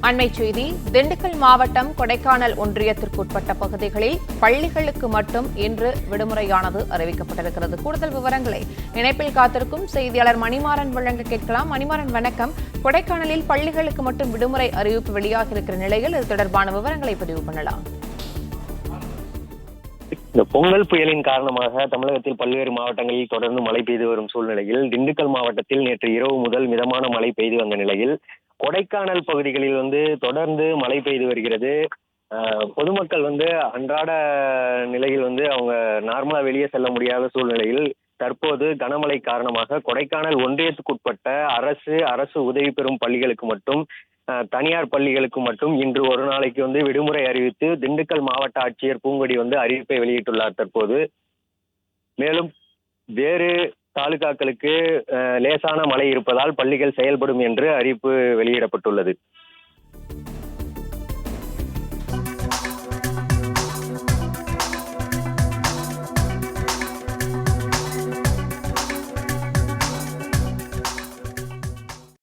அண்மைச் செய்தி. திண்டுக்கல் மாவட்டம் கொடைக்கானல் ஒன்றியத்திற்குட்பட்ட பகுதிகளில் பள்ளிகளுக்கு மட்டும் இன்று விடுமுறையானது அறிவிக்கப்பட்டிருக்கிறது. கூடுதல் விவரங்களை இணைப்பில் காத்திருக்கும் செய்தியாளர் மணிமாறன் வழங்க கேட்கலாம். மணிமாறன், வணக்கம். கொடைக்கானலில் பள்ளிகளுக்கு மட்டும் விடுமுறை அறிவிப்பு வெளியாகி இருக்கிற நிலையில் இது தொடர்பான விவரங்களை பதிவு பண்ணலாம். இந்த பொங்கல் புயலின் காரணமாக தமிழகத்தில் பல்வேறு மாவட்டங்களில் தொடர்ந்து மழை பெய்து வரும் சூழ்நிலையில் திண்டுக்கல் மாவட்டத்தில் நேற்று இரவு முதல் மிதமான மழை பெய்து வந்த நிலையில் கொடைக்கானல் பகுதிகளில் தொடர்ந்து மழை பெய்து வருகிறது. பொதுமக்கள் அன்றாட நிலையில் அவங்க நார்மலா வெளியே செல்ல முடியாத சூழ்நிலையில் தற்போது கனமழை காரணமாக கொடைக்கானல் ஒன்றியத்துக்குட்பட்ட அரசு உதவி பெறும் பள்ளிகளுக்கு மட்டும் தனியார் பள்ளிகளுக்கு மட்டும் இன்று ஒரு நாளைக்கு விடுமுறை அறிவித்து திண்டுக்கல் மாவட்ட ஆட்சியர் பூங்கொடி அறிவிப்பை வெளியிட்டுள்ளார். தற்போது மேலும் வேறு தாலுகாக்களுக்கு லேசான மழை இருப்பதால் பள்ளிகள் செயல்படும் என்று அறிவிப்பு வெளியிடப்பட்டுள்ளது.